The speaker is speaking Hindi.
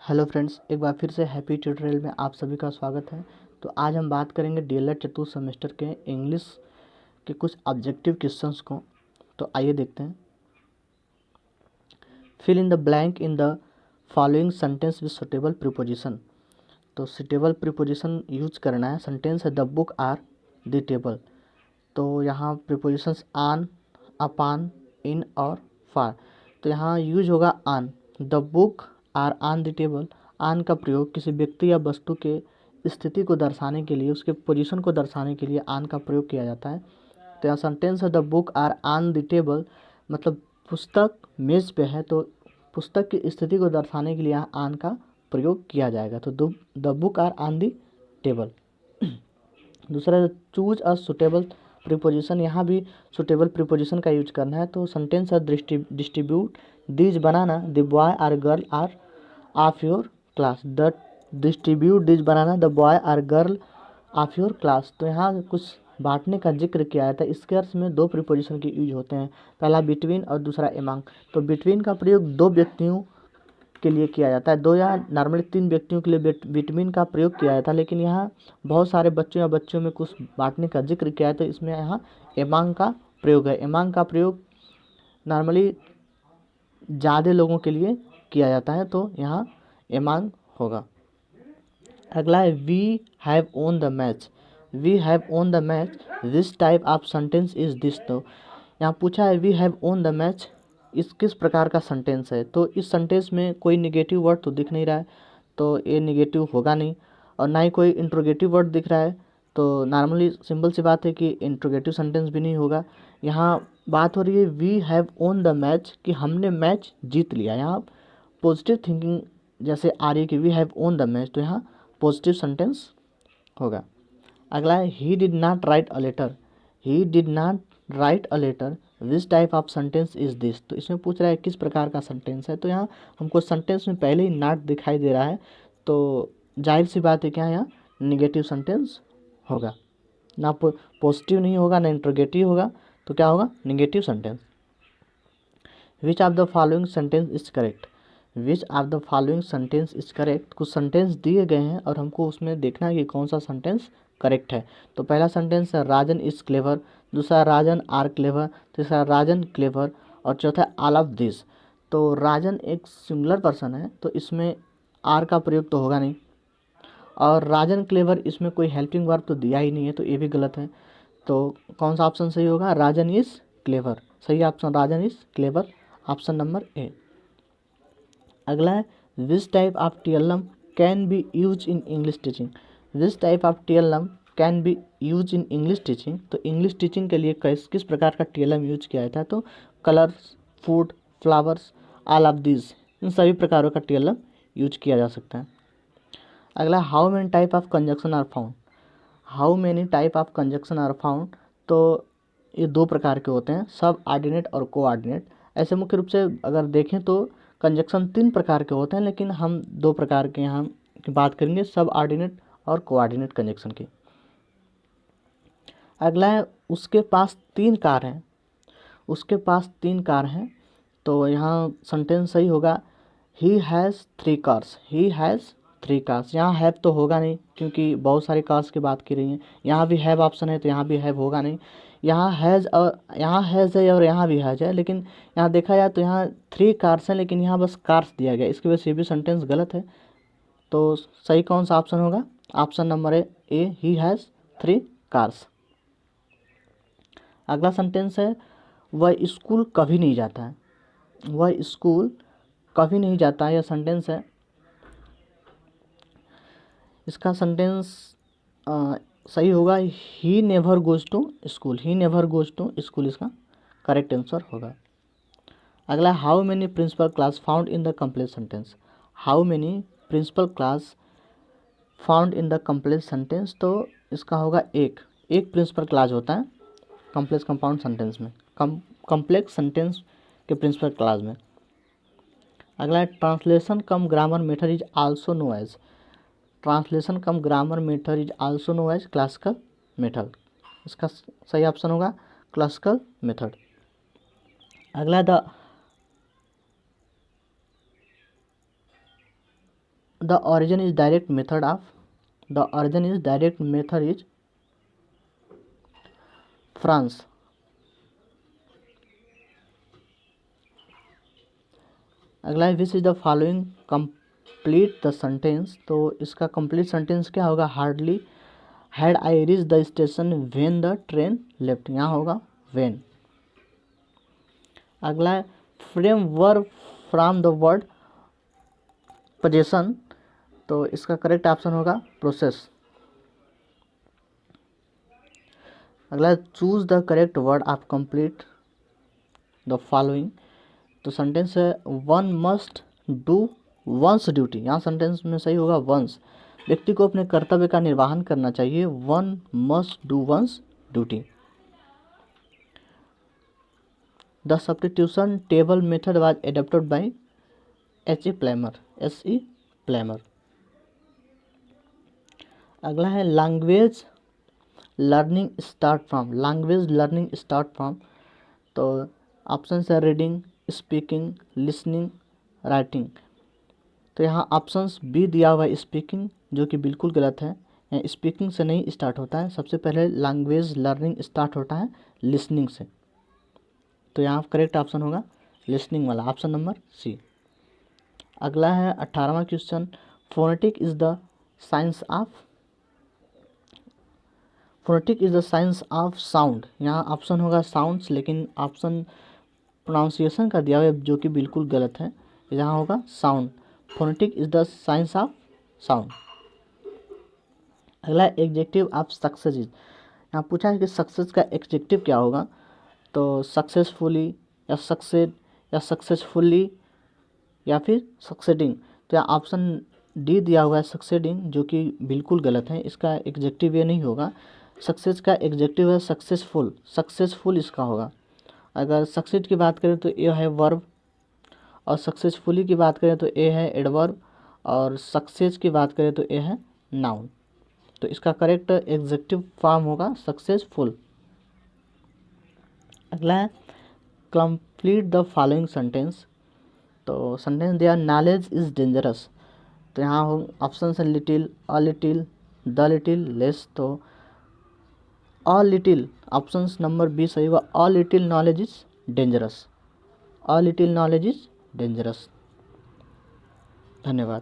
हेलो फ्रेंड्स, एक बार फिर से हैप्पी ट्यूटोरियल में आप सभी का स्वागत है। तो आज हम बात करेंगे डीएलएड चतुर्थ सेमेस्टर के इंग्लिश के कुछ ऑब्जेक्टिव क्वेश्चंस को। तो आइए देखते हैं। Fill in the blank in the following sentence with suitable preposition. तो सुटेबल प्रीपोजिशन यूज करना है। सेंटेंस है the book are the table. तो यहाँ प्रीपोजिशंस आन, अपान, इन और फार। तो यहाँ यूज होगा on. The book are on the table. On का प्रयोग किसी व्यक्ति या वस्तु के स्थिति को दर्शाने के लिए, उसके पोजीशन को दर्शाने के लिए आन का प्रयोग किया जाता है। तो यहाँ सेंटेंस है the book are on the table, मतलब पुस्तक मेज पे है, तो पुस्तक की स्थिति को दर्शाने के लिए यहाँ आन का प्रयोग किया जाएगा। तो the book are on the table. दूसरा चूज अ सुटेबल प्रीपोजिशन। यहाँ भी सुटेबल प्रीपोजिशन का यूज करना है। तो सेंटेंस है distribute these banana the boy are girl are of your class. The distribute these banana the boy are girl of your class. तो यहाँ कुछ बांटने का जिक्र किया जाता है। इसके अर्थ में दो प्रीपोजिशन के यूज होते हैं, पहला बिटवीन और दूसरा एमंग। तो बिटवीन का प्रयोग दो व्यक्तियों के लिए किया जाता है, दो या नॉर्मली तीन व्यक्तियों के लिए बिटवीन का प्रयोग किया जाता है, लेकिन यहाँ बहुत सारे बच्चों या बच्चों में कुछ बांटने का जिक्र किया है, तो इसमें यहाँ एमांग का प्रयोग है। एमांग का प्रयोग नॉर्मली ज़्यादा लोगों के लिए किया जाता है, तो यहाँ एमांग होगा। अगला है we have won the match. We have won the match, this type of sentence is this. तो यहाँ पूछा है we have won the match, इस किस प्रकार का सेंटेंस है। तो इस सेंटेंस में कोई निगेटिव वर्ड तो दिख नहीं रहा है, तो ये निगेटिव होगा नहीं, और ना ही कोई इंट्रोगेटिव वर्ड दिख रहा है, तो नॉर्मली सिंपल सी बात है कि इंट्रोगेटिव सेंटेंस भी नहीं होगा। यहाँ बात हो रही है we have won the match, कि हमने मैच जीत लिया। यहाँ पॉजिटिव थिंकिंग जैसे आ रही है कि we have won the match, तो यहाँ पॉजिटिव सेंटेंस होगा। अगला है he did not write a letter. He did not write a letter, this type of sentence is this. तो इसमें पूछ रहा है किस प्रकार का सेंटेंस है। तो यहाँ हमको सेंटेंस में पहले ही नॉट दिखाई दे रहा है, तो जाहिर सी बात है क्या यहाँ निगेटिव सेंटेंस होगा। ना पॉजिटिव नहीं होगा, ना इंट्रोगेटिव होगा, तो क्या होगा negative sentence. Which of the following sentence is correct. Which of the following sentence is correct. कुछ सेंटेंस दिए गए हैं और हमको उसमें देखना है कि कौन सा सेंटेंस करेक्ट है। तो पहला सेंटेंस है राजन इज क्लेवर, दूसरा राजन आर क्लेवर, तीसरा राजन क्लेवर, और चौथा ऑल ऑफ दिस। तो राजन एक सिंगुलर पर्सन है, तो इसमें आर का प्रयोग तो होगा नहीं, और राजन क्लेवर इसमें कोई हेल्पिंग वर्ब तो दिया ही नहीं है, तो ये भी गलत है। तो कौन सा ऑप्शन सही होगा, राजन इज क्लेवर। सही option Rajan is clever, option number A. अगला है this type of TLM can be use in English teaching. This type of TLM can be use in English teaching. तो इंग्लिश टीचिंग के लिए किस प्रकार का टीएलएम यूज किया जाता है। तो colours, food, flowers, all of this, इन सभी प्रकारों का टीएलएम यूज किया जा सकता है। अगला how many type of conjunction are found. How many type of conjunction are found. तो ये दो प्रकार के होते हैं, सब ऑर्डिनेट और कोऑर्डिनेट। ऐसे मुख्य रूप से अगर देखें तो कंजक्शन तीन प्रकार के होते हैं, लेकिन हम दो प्रकार के यहाँ की बात करेंगे, सब ऑर्डिनेट और कोऑर्डिनेट कंजक्शन की। अगला है उसके पास तीन कार हैं। उसके पास तीन कार हैं, तो यहाँ सेंटेंस सही होगा he has three cars. He has three cars. यहाँ हैव तो होगा नहीं, क्योंकि बहुत सारी कार्स की बात की रही है। यहाँ भी हैव ऑप्शन है, तो यहाँ भी हैव होगा नहीं। यहाँ हैज़ और यहाँ हैज़ है और यहाँ भी हैज़ है, लेकिन यहाँ देखा जाए तो यहाँ थ्री कार्स हैं, लेकिन यहाँ बस कार्स दिया गया, इसकी वजह से भी सेंटेंस गलत है। तो सही कौन सा ऑप्शन होगा, option number A, he has three cars. अगला सेंटेंस है वह स्कूल कभी नहीं जाता है। वह स्कूल कभी नहीं जाता है, यह सेंटेंस है। इसका सेंटेंस सही होगा he never goes to school. He never goes to school इसका करेक्ट आंसर होगा। अगला how many principal clause found in the complete sentence. How many principal clause found in the complete sentence. तो इसका होगा एक प्रिंसिपल क्लास होता है कॉम्प्लेक्स कंपाउंड सेंटेंस में, कॉम्प्लेक्स सेंटेंस के प्रिंसिपल क्लास में। अगला है translation cum grammar method is also known as. Translation cum grammar method is also known as classical method. इसका सही ऑप्शन होगा क्लासिकल मेथड। अगला the origin is direct method is France. अगला है which is the following complete the sentence. तो इसका कंप्लीट सेंटेंस क्या होगा? Hardly had I reach the station when the train left, यहाँ होगा व्हेन। अगला है frame verb from the word possession. तो इसका करेक्ट ऑप्शन होगा प्रोसेस। अगला है choose the correct word of complete the following. तो सेंटेंस है one must do one's duty, यहाँ सेंटेंस में सही होगा वंस। व्यक्ति को अपने कर्तव्य का निर्वहन करना चाहिए, one must do one's duty. The substitution table method was adopted by H E. Palmer. अगला है लैंग्वेज लर्निंग स्टार्ट फ्रॉम। तो ऑप्शन है रीडिंग, स्पीकिंग, लिसनिंग, राइटिंग। तो यहाँ ऑप्शंस बी दिया हुआ है स्पीकिंग, जो कि बिल्कुल गलत है। यहाँ स्पीकिंग से नहीं स्टार्ट होता है, सबसे पहले लैंग्वेज लर्निंग स्टार्ट होता है लिसनिंग से। तो यहाँ करेक्ट ऑप्शन होगा लिसनिंग वाला, ऑप्शन नंबर सी। अगला है 18वां question, phonetic is the science of sound. यहाँ ऑप्शन होगा साउंड्स, लेकिन ऑप्शन प्रोनाउंसिएशन का दिया हुआ है जो कि बिल्कुल गलत है। यहाँ होगा sound. Phonetic is the science of sound. अगला एग्जेक्टिव ऑफ सक्सेस इज, यहाँ पूछा है कि सक्सेस का एग्जेक्टिव क्या होगा। तो सक्सेसफुली या सक्सेड या सक्सेसफुली या फिर सक्सेडिंग। तो यहाँ ऑप्शन डी दिया हुआ है सक्सेडिंग, जो कि बिल्कुल गलत है। इसका एग्जेक्टिव ये नहीं होगा। सक्सेस का एग्जेक्टिव है सक्सेसफुल इसका होगा। अगर सक्सेड की बात करें तो ये है वर्ब, और सक्सेसफुली की बात करें तो ए है एडवर्ब, और सक्सेस की बात करें तो ए है नाउन। तो इसका करेक्ट एग्जेक्टिव फॉर्म होगा सक्सेसफुल। अगला है कंप्लीट द फॉलोइंग सेंटेंस। तो सेंटेंस दिया नॉलेज इज डेंजरस। तो यहाँ हो ऑप्शन है little, a little, the little, less. तो a little option number B सही होगा, a little knowledge is dangerous. A little knowledge is dangerous. धन्यवाद।